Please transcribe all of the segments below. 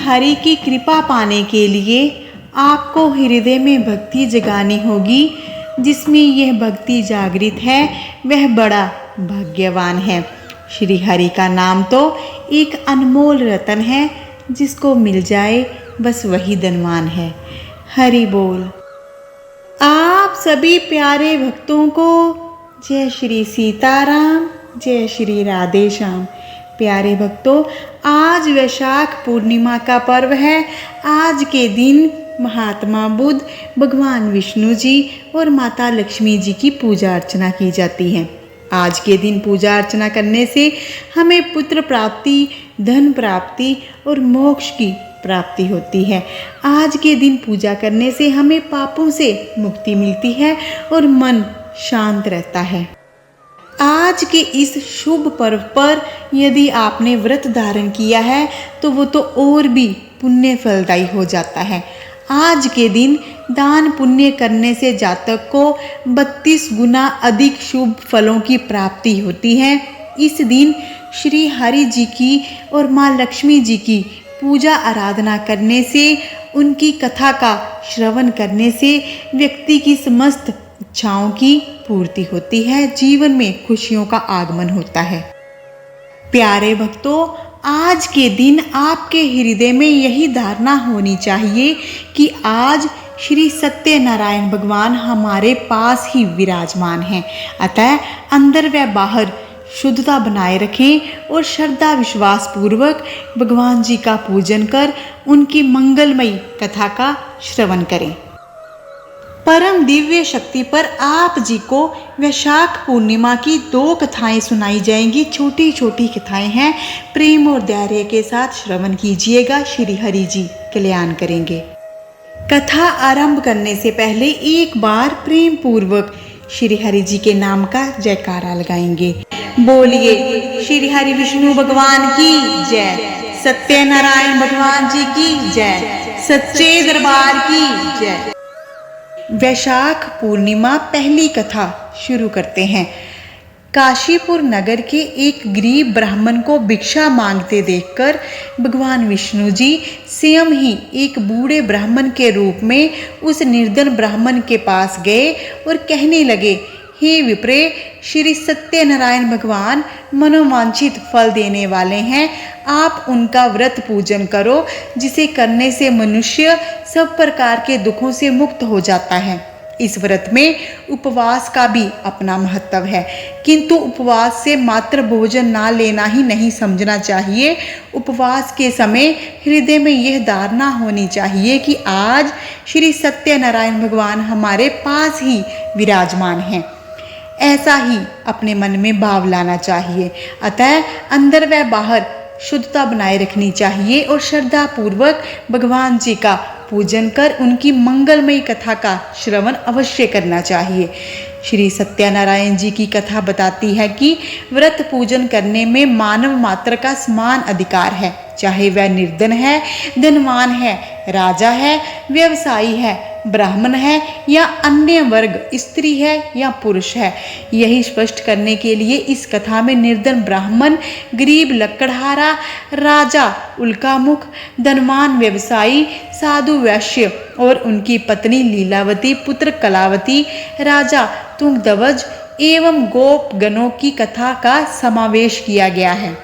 हरि की कृपा पाने के लिए आपको हृदय में भक्ति जगानी होगी। जिसमें यह भक्ति जागृत है वह बड़ा भाग्यवान है। श्री हरि का नाम तो एक अनमोल रतन है, जिसको मिल जाए बस वही धनवान है। हरि बोल। आप सभी प्यारे भक्तों को जय श्री सीताराम, जय श्री राधे श्याम। प्यारे भक्तों, आज वैशाख पूर्णिमा का पर्व है। आज के दिन महात्मा बुद्ध, भगवान विष्णु जी और माता लक्ष्मी जी की पूजा अर्चना की जाती है। आज के दिन पूजा अर्चना करने से हमें पुत्र प्राप्ति, धन प्राप्ति और मोक्ष की प्राप्ति होती है। आज के दिन पूजा करने से हमें पापों से मुक्ति मिलती है और मन शांत रहता है। आज के इस शुभ पर्व पर यदि आपने व्रत धारण किया है तो वो तो और भी पुण्य फलदायी हो जाता है। आज के दिन दान पुण्य करने से जातक को 32 गुना अधिक शुभ फलों की प्राप्ति होती है। इस दिन श्री हरि जी की और माँ लक्ष्मी जी की पूजा आराधना करने से, उनकी कथा का श्रवण करने से व्यक्ति की समस्त इच्छाओं की पूर्ति होती है, जीवन में खुशियों का आगमन होता है। प्यारे भक्तों, आज के दिन आपके हृदय में यही धारणा होनी चाहिए कि आज श्री सत्यनारायण भगवान हमारे पास ही विराजमान हैं। अतः अंदर व बाहर शुद्धता बनाए रखें और श्रद्धा विश्वास पूर्वक भगवान जी का पूजन कर उनकी मंगलमयी कथा का श्रवण करें। परम दिव्य शक्ति पर आप जी को वैशाख पूर्णिमा की 2 कथाएं सुनाई जाएंगी। छोटी छोटी कथाएं हैं, प्रेम और धैर्य के साथ श्रवण कीजिएगा। श्री हरि जी कल्याण करेंगे। कथा आरंभ करने से पहले एक बार प्रेम पूर्वक श्री हरि जी के नाम का जयकारा लगाएंगे। बोलिए श्री हरि विष्णु भगवान की जय, सत्यनारायण भगवान जी की जय, सच्चे दरबार की जय। वैशाख पूर्णिमा पहली कथा शुरू करते हैं। काशीपुर नगर के एक गरीब ब्राह्मण को भिक्षा मांगते देखकर भगवान विष्णु जी स्वयं ही एक बूढ़े ब्राह्मण के रूप में उस निर्धन ब्राह्मण के पास गए और कहने लगे, हे विप्रे, श्री सत्यनारायण भगवान मनोवांछित फल देने वाले हैं। आप उनका व्रत पूजन करो, जिसे करने से मनुष्य सब प्रकार के दुखों से मुक्त हो जाता है। इस व्रत में उपवास का भी अपना महत्व है, किंतु उपवास से मात्र भोजन ना लेना ही नहीं समझना चाहिए। उपवास के समय हृदय में यह धारणा होनी चाहिए कि आज श्री सत्यनारायण भगवान हमारे पास ही विराजमान हैं। ऐसा ही अपने मन में भाव लाना चाहिए। अतः अंदर व बाहर शुद्धता बनाए रखनी चाहिए और श्रद्धा पूर्वक भगवान जी का पूजन कर उनकी मंगलमयी कथा का श्रवण अवश्य करना चाहिए। श्री सत्यनारायण जी की कथा बताती है कि व्रत पूजन करने में मानव मात्र का समान अधिकार है, चाहे वह निर्धन है, धनवान है, राजा है, व्यवसायी है, ब्राह्मण है या अन्य वर्ग, स्त्री है या पुरुष है। यही स्पष्ट करने के लिए इस कथा में निर्धन ब्राह्मण, गरीब लकड़हारा, राजा उल्कामुख, धनवान व्यवसायी, साधु वैश्य और उनकी पत्नी लीलावती, पुत्र कलावती, राजा तुंगध्वज एवं गोप गणों की कथा का समावेश किया गया है।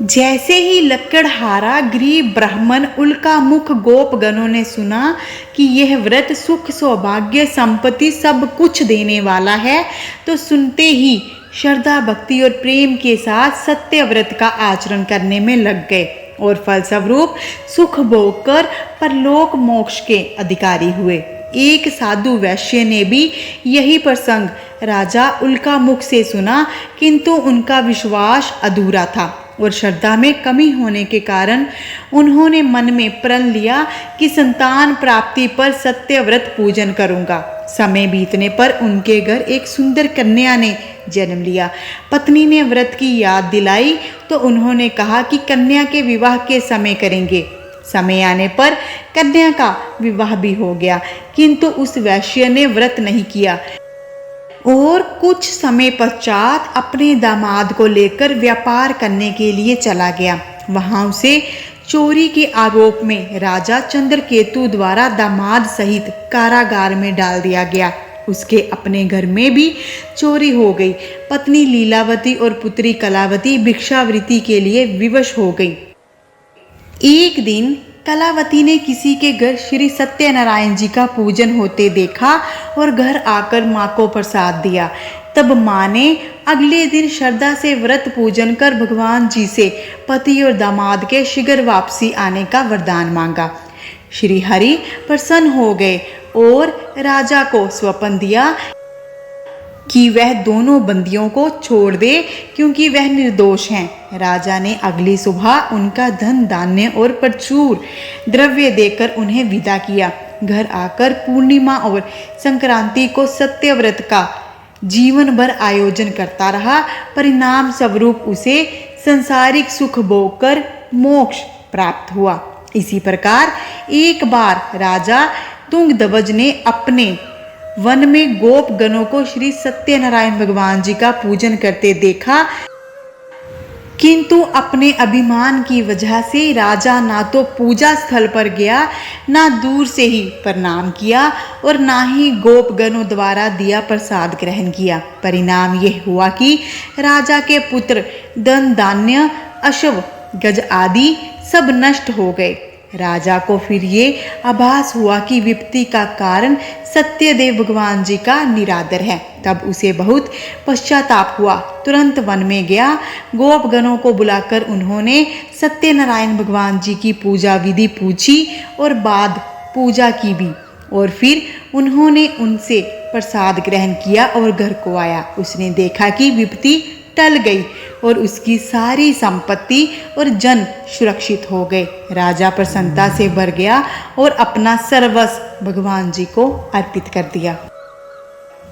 जैसे ही लकड़हारा, गरीब ब्राह्मण, उल्कामुख गोप गणों ने सुना कि यह व्रत सुख, सौभाग्य, संपत्ति सब कुछ देने वाला है, तो सुनते ही श्रद्धा, भक्ति और प्रेम के साथ सत्य व्रत का आचरण करने में लग गए और फलस्वरूप सुख भोग कर परलोक मोक्ष के अधिकारी हुए। एक साधु वैश्य ने भी यही प्रसंग राजा उल्कामुख से सुना, किंतु उनका विश्वास अधूरा था और श्रद्धा में कमी होने के कारण उन्होंने मन में प्रण लिया कि संतान प्राप्ति पर सत्य व्रत पूजन करूंगा। समय बीतने पर उनके घर एक सुंदर कन्या ने जन्म लिया। पत्नी ने व्रत की याद दिलाई तो उन्होंने कहा कि कन्या के विवाह के समय करेंगे। समय आने पर कन्या का विवाह भी हो गया, किंतु उस वैश्य ने व्रत नहीं किया और कुछ समय पश्चात अपने दामाद को लेकर व्यापार करने के लिए चला गया। वहां उसे चोरी के आरोप में राजा चंद्रकेतु द्वारा दामाद सहित कारागार में डाल दिया गया। उसके अपने घर में भी चोरी हो गई। पत्नी लीलावती और पुत्री कलावती भिक्षावृत्ति के लिए विवश हो गई। एक दिन कलावती ने किसी के घर श्री सत्यनारायण जी का पूजन होते देखा और घर आकर माँ को प्रसाद दिया। तब माँ ने अगले दिन श्रद्धा से व्रत पूजन कर भगवान जी से पति और दामाद के शीघ्र वापसी आने का वरदान मांगा। श्री हरि प्रसन्न हो गए और राजा को स्वप्न दिया कि वह दोनों बंदियों को छोड़ दे क्योंकि वह निर्दोष हैं। राजा ने अगली सुबह उनका धन धान्य और प्रचुर द्रव्य देकर उन्हें विदा किया। घर आकर पूर्णिमा और संक्रांति को सत्यव्रत का जीवन भर आयोजन करता रहा। परिणाम स्वरूप उसे संसारिक सुख भोग कर मोक्ष प्राप्त हुआ। इसी प्रकार एक बार राजा तुंगध्वज ने अपने वन में गोप गणों को श्री सत्यनारायण भगवान जी का पूजन करते देखा, किंतु अपने अभिमान की वजह से राजा ना तो पूजा स्थल पर गया, ना दूर से ही प्रणाम किया और ना ही गोप गणों द्वारा दिया प्रसाद ग्रहण किया। परिणाम यह हुआ कि राजा के पुत्र, धन धान्य, अश्व गज आदि सब नष्ट हो गए। राजा को फिर ये आभास हुआ कि विपत्ति का कारण सत्यदेव भगवान जी का निरादर है। तब उसे बहुत पश्चाताप हुआ। तुरंत वन में गया। गोप गणों को बुलाकर उन्होंने सत्यनारायण भगवान जी की पूजा विधि पूछी और बाद पूजा की भी, और फिर उन्होंने उनसे प्रसाद ग्रहण किया और घर को आया। उसने देखा कि विपत्ति टल गई और उसकी सारी संपत्ति और जन सुरक्षित हो गए। राजा प्रसन्नता से भर गया और अपना सर्वस्व भगवान जी को अर्पित कर दिया।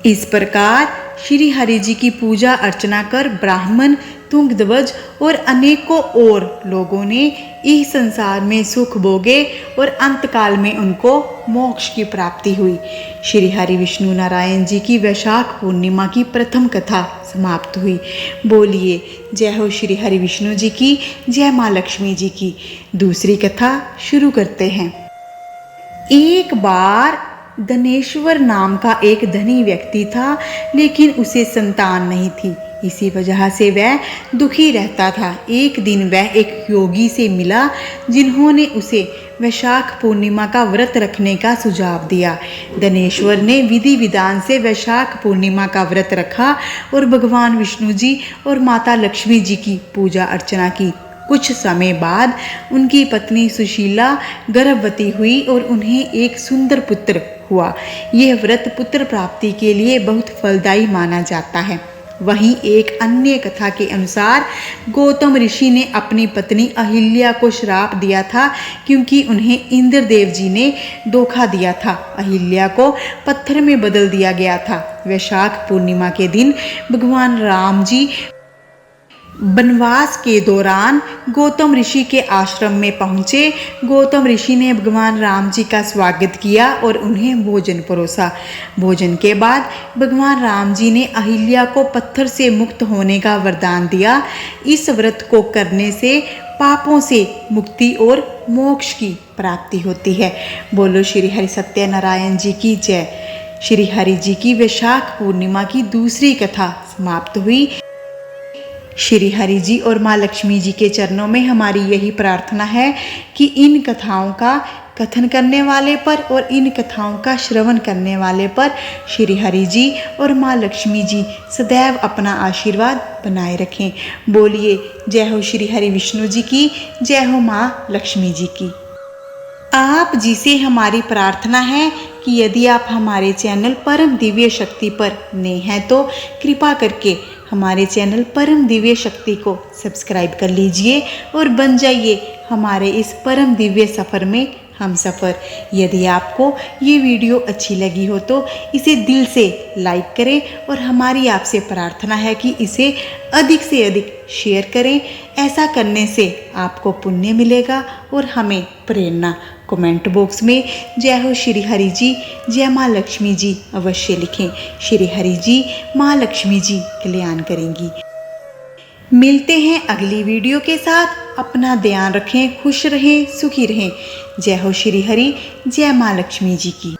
इस प्रकार श्री हरि जी की पूजा अर्चना कर ब्राह्मण, तुंगध्वज और अनेकों और लोगों ने इस संसार में सुख भोगे और अंतकाल में उनको मोक्ष की प्राप्ति हुई। श्री हरि विष्णु नारायण जी की वैशाख पूर्णिमा की प्रथम कथा समाप्त हुई। बोलिए जय हो श्री हरि विष्णु जी की, जय माँ लक्ष्मी जी की। दूसरी कथा शुरू करते हैं। एक बार धनेश्वर नाम का एक धनी व्यक्ति था, लेकिन उसे संतान नहीं थी। इसी वजह से वह दुखी रहता था। एक दिन वह एक योगी से मिला, जिन्होंने उसे वैशाख पूर्णिमा का व्रत रखने का सुझाव दिया। धनेश्वर ने विधि विधान से वैशाख पूर्णिमा का व्रत रखा और भगवान विष्णु जी और माता लक्ष्मी जी की पूजा अर्चना की। कुछ समय बाद उनकी पत्नी सुशीला गर्भवती हुई और उन्हें एक सुंदर पुत्र हुआ। यह व्रत पुत्र प्राप्ति के लिए बहुत फलदायी माना जाता है। वहीं एक अन्य कथा के अनुसार गौतम ऋषि ने अपनी पत्नी अहिल्या को श्राप दिया था, क्योंकि उन्हें इंद्रदेव जी ने धोखा दिया था। अहिल्या को पत्थर में बदल दिया गया था। वैशाख पूर्णिमा के दिन भगवान राम जी वनवास के दौरान गौतम ऋषि के आश्रम में पहुँचे। गौतम ऋषि ने भगवान राम जी का स्वागत किया और उन्हें भोजन परोसा। भोजन के बाद भगवान राम जी ने अहिल्या को पत्थर से मुक्त होने का वरदान दिया। इस व्रत को करने से पापों से मुक्ति और मोक्ष की प्राप्ति होती है। बोलो श्री हरि सत्यनारायण जी की जय। श्री हरि जी की वैशाख पूर्णिमा की दूसरी कथा समाप्त हुई। श्री हरि जी और माँ लक्ष्मी जी के चरणों में हमारी यही प्रार्थना है कि इन कथाओं का कथन करने वाले पर और इन कथाओं का श्रवण करने वाले पर श्री हरि जी और माँ लक्ष्मी जी सदैव अपना आशीर्वाद बनाए रखें। बोलिए जय हो श्री हरि विष्णु जी की, जय हो माँ लक्ष्मी जी की। आप जी से हमारी प्रार्थना है कि यदि आप हमारे चैनल परम दिव्य शक्ति पर नए हैं तो कृपा करके हमारे चैनल परम दिव्य शक्ति को सब्सक्राइब कर लीजिए और बन जाइए हमारे इस परम दिव्य सफ़र में हम सफ़र। यदि आपको ये वीडियो अच्छी लगी हो तो इसे दिल से लाइक करें और हमारी आपसे प्रार्थना है कि इसे अधिक से अधिक शेयर करें। ऐसा करने से आपको पुण्य मिलेगा और हमें प्रेरणा। कमेंट बॉक्स में जय हो श्री हरि जी, जय माँ लक्ष्मी जी अवश्य लिखें। श्री हरि जी, माँ लक्ष्मी जी कल्याण करेंगी। मिलते हैं अगली वीडियो के साथ। अपना ध्यान रखें, खुश रहें, सुखी रहें। जय हो श्री हरि, जय माँ लक्ष्मी जी की।